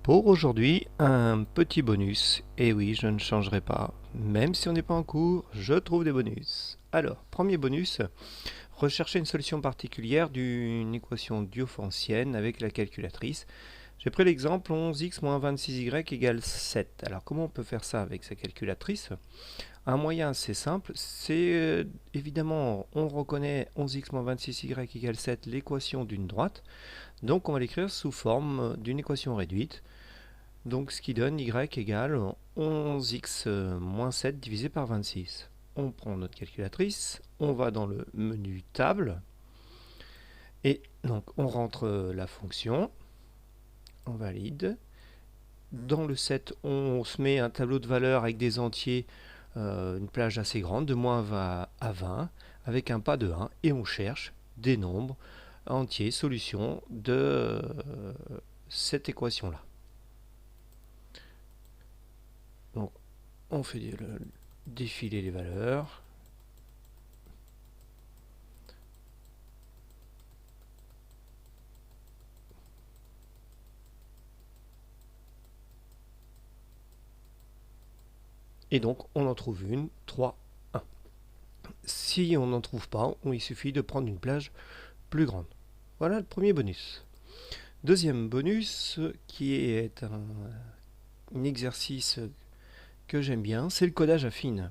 Pour aujourd'hui, un petit bonus. Et oui, je ne changerai pas. Même si on n'est pas en cours, je trouve des bonus. Alors, premier bonus, rechercher une solution particulière d'une équation diophantienne avec la calculatrice. J'ai pris l'exemple 11x moins 26y égale 7. Alors, comment on peut faire ça avec sa calculatrice? Un moyen assez simple, c'est évidemment, on reconnaît 11x moins 26y égale 7, l'équation d'une droite. Donc, on va l'écrire sous forme d'une équation réduite. Donc ce qui donne y égale 11x moins 7 divisé par 26. On prend notre calculatrice, on va dans le menu table, et donc on rentre la fonction, on valide. Dans le set, on se met un tableau de valeurs avec des entiers, une plage assez grande, de moins 20 à 20, avec un pas de 1, et on cherche des nombres entiers, solutions de cette équation-là. Donc, on fait défiler les valeurs. Et donc, on en trouve une, 3, 1. Si on n'en trouve pas, il suffit de prendre une plage plus grande. Voilà le premier bonus. Deuxième bonus, qui est un exercice que j'aime bien, c'est le codage affine.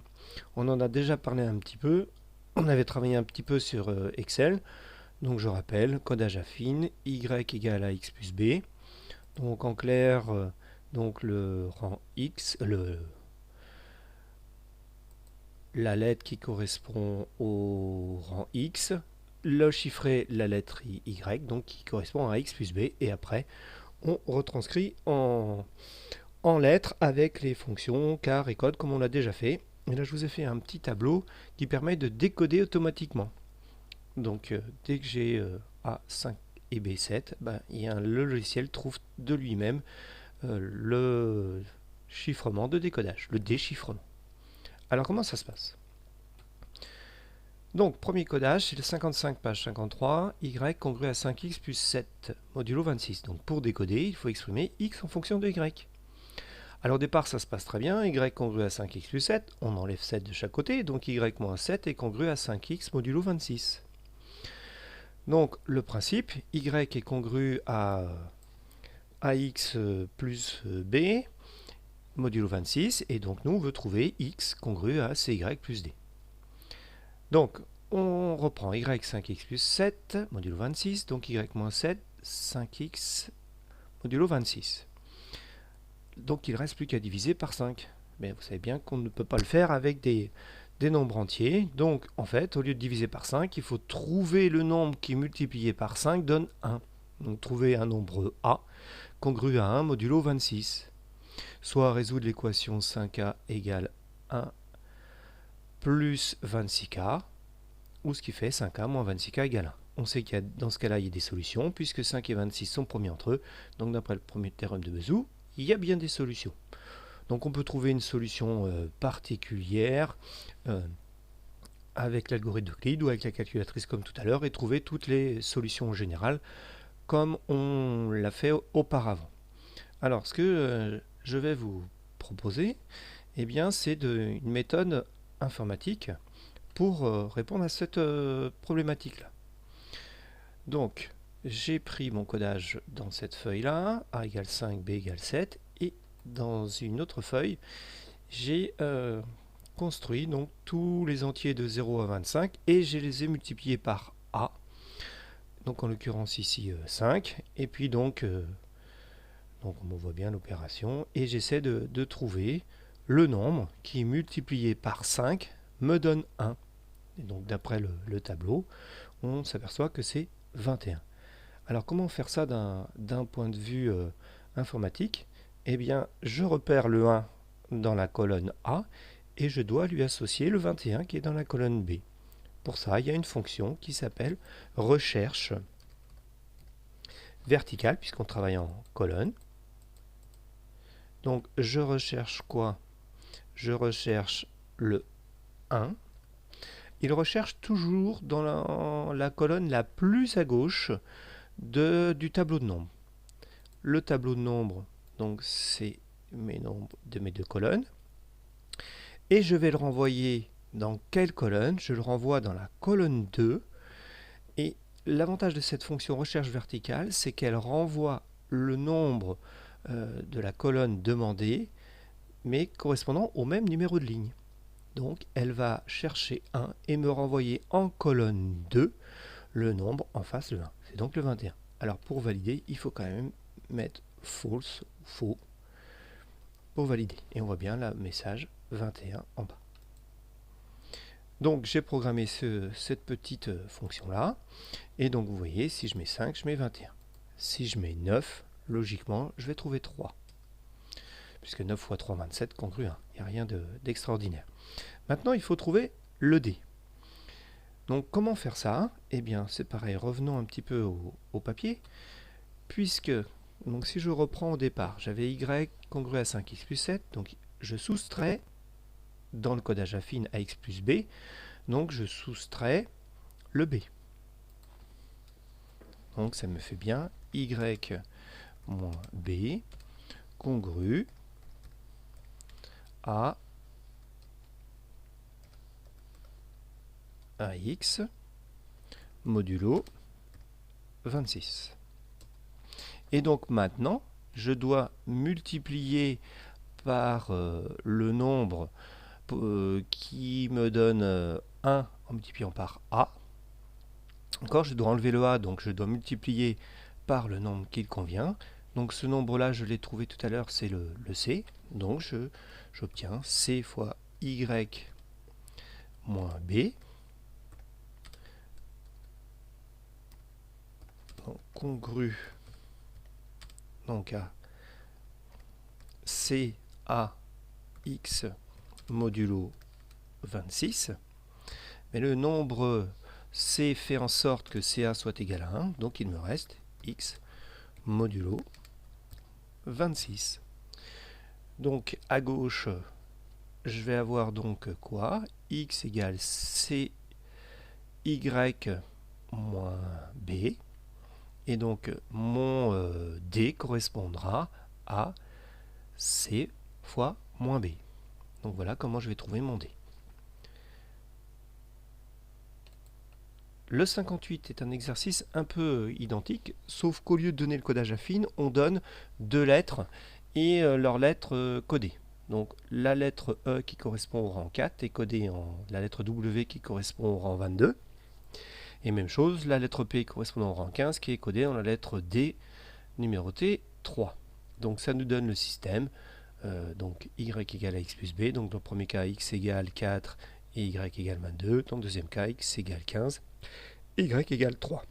On en a déjà parlé un petit peu. On avait travaillé un petit peu sur Excel. Donc je rappelle, codage affine, y égale à x plus b. Donc en clair, donc le rang x, la lettre qui correspond au rang x, le chiffré, la lettre y, donc qui correspond à x plus b, et après on retranscrit en lettres avec les fonctions car et code comme on l'a déjà fait. Et là je vous ai fait un petit tableau qui permet de décoder automatiquement. Donc dès que j'ai A5 et B7, le logiciel trouve de lui-même le chiffrement de décodage, le déchiffrement. Alors comment ça se passe? Donc premier codage, c'est le 55 page 53, y congru à 5x plus 7 modulo 26. Donc pour décoder, il faut exprimer x en fonction de y. Alors au départ, ça se passe très bien, y congru à 5x plus 7, on enlève 7 de chaque côté, donc y moins 7 est congru à 5x modulo 26. Donc le principe, y est congru à ax plus b modulo 26, et donc nous on veut trouver x congru à cy plus d. Donc on reprend y 5x plus 7 modulo 26, donc y moins 7, 5x modulo 26. Donc il ne reste plus qu'à diviser par 5. Mais vous savez bien qu'on ne peut pas le faire avec des nombres entiers. Donc en fait, au lieu de diviser par 5, il faut trouver le nombre qui multiplié par 5 donne 1. Donc trouver un nombre a congru à 1 modulo 26. Soit résoudre l'équation 5a égale 1 plus 26k, ou ce qui fait 5a moins 26k égale 1. On sait qu'il y a, dans ce cas-là, il y a des solutions, puisque 5 et 26 sont premiers entre eux. Donc d'après le premier théorème de Bézout, il y a bien des solutions. Donc on peut trouver une solution particulière avec l'algorithme d'Euclide ou avec la calculatrice comme tout à l'heure, et trouver toutes les solutions générales comme on l'a fait auparavant. Alors ce que je vais vous proposer, c'est une méthode informatique pour répondre à cette problématique-là. Donc, j'ai pris mon codage dans cette feuille-là, A égale 5, B égale 7, et dans une autre feuille, j'ai construit donc tous les entiers de 0 à 25, et je les ai multipliés par A, donc en l'occurrence ici 5, et puis donc on voit bien l'opération, et j'essaie de trouver le nombre qui multiplié par 5 me donne 1. Et donc d'après le tableau, on s'aperçoit que c'est 21. Alors comment faire ça d'un point de vue informatique? Je repère le 1 dans la colonne A et je dois lui associer le 21 qui est dans la colonne B. Pour ça, il y a une fonction qui s'appelle recherche verticale, puisqu'on travaille en colonne. Donc je recherche quoi? Je recherche le 1. Il recherche toujours dans la colonne la plus à gauche du tableau de nombres. Le tableau de nombres, donc c'est mes nombres de mes deux colonnes. Et je vais le renvoyer dans quelle colonne? Je le renvoie dans la colonne 2. Et l'avantage de cette fonction recherche verticale, c'est qu'elle renvoie le nombre de la colonne demandée, mais correspondant au même numéro de ligne. Donc elle va chercher 1 et me renvoyer en colonne 2 le nombre en face, le 1. C'est donc le 21. Alors pour valider, il faut quand même mettre false, faux, pour valider. Et on voit bien le message 21 en bas. Donc j'ai programmé cette petite fonction-là. Et donc vous voyez, si je mets 5, je mets 21. Si je mets 9, logiquement, je vais trouver 3. Puisque 9 fois 3, 27, congru 1. Il n'y a rien d'extraordinaire. Maintenant, il faut trouver le D. Donc comment faire ça? Eh bien, c'est pareil, revenons un petit peu au papier. Puisque, donc si je reprends au départ, j'avais Y congru à 5x plus 7. Donc je soustrais, dans le codage affine, à x plus b. Donc je soustrais le b. Donc ça me fait bien y moins b congru à x modulo 26. Et donc maintenant, je dois multiplier par le nombre qui me donne 1 en multipliant par a. Encore, je dois enlever le a, donc je dois multiplier par le nombre qui convient. Donc ce nombre-là, je l'ai trouvé tout à l'heure, c'est le c. Donc j'obtiens c fois y moins b. Donc, congru donc à c à x modulo 26. Mais le nombre c fait en sorte que ca soit égal à 1, donc il me reste x modulo 26. Donc à gauche, je vais avoir donc quoi? X égale cy moins b. Et donc mon d correspondra à c fois moins b. Donc voilà comment je vais trouver mon d. Le 58 est un exercice un peu identique, sauf qu'au lieu de donner le codage affine, on donne deux lettres et leurs lettres codées. Donc la lettre E qui correspond au rang 4 est codée en la lettre W qui correspond au rang 22. Et même chose, la lettre P correspondant au rang 15 qui est codée en la lettre D numérotée 3. Donc ça nous donne le système. Donc y égale à x plus b. Donc dans le premier cas, x égale 4 et y égale 22. Dans le deuxième cas, x égale 15 et y égale 3.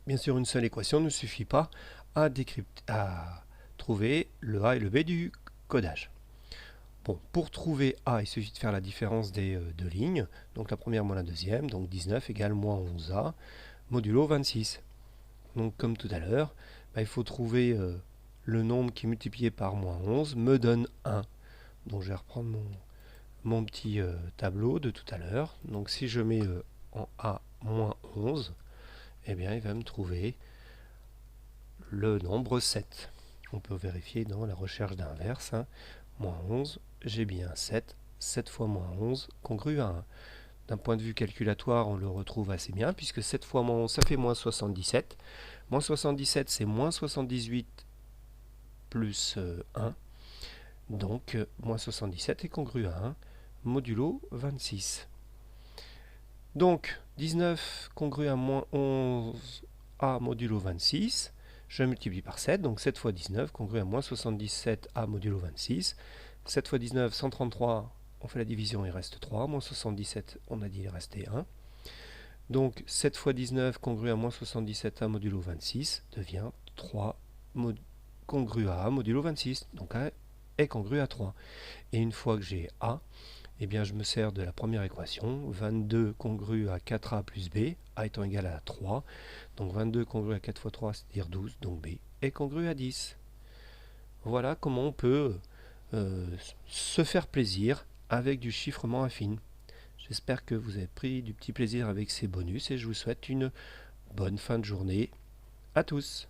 Bien sûr, une seule équation ne suffit pas à trouver le a et le b du codage. Bon, pour trouver a, il suffit de faire la différence des deux lignes. Donc la première moins la deuxième. Donc 19 égale moins 11a modulo 26. Donc comme tout à l'heure, il faut trouver le nombre qui est multiplié par moins 11 me donne 1. Donc je vais reprendre mon petit tableau de tout à l'heure. Donc si je mets en a moins 11, eh bien il va me trouver le nombre 7. On peut vérifier dans la recherche d'inverse. Moins 11, j'ai bien 7. 7 fois moins 11, congru à 1. D'un point de vue calculatoire, on le retrouve assez bien, puisque 7 fois moins 11, ça fait moins 77. Moins 77, c'est moins 78 plus 1. Donc, moins 77 est congru à 1, modulo 26. Donc, 19 congru à moins 11 a modulo 26. Je multiplie par 7, donc 7 fois 19 congru à moins 77 a modulo 26. 7 fois 19, 133, on fait la division, il reste 3. Moins 77, on a dit il restait 1. Donc 7 fois 19 congru à moins 77 a modulo 26 devient 3 congru à a modulo 26. Donc a est congru à 3. Et une fois que j'ai a, eh bien je me sers de la première équation, 22 congru à 4a plus b, a étant égal à 3. Donc 22 congru à 4 fois 3, c'est-à-dire 12, donc b est congru à 10. Voilà comment on peut se faire plaisir avec du chiffrement affine. J'espère que vous avez pris du petit plaisir avec ces bonus et je vous souhaite une bonne fin de journée à tous.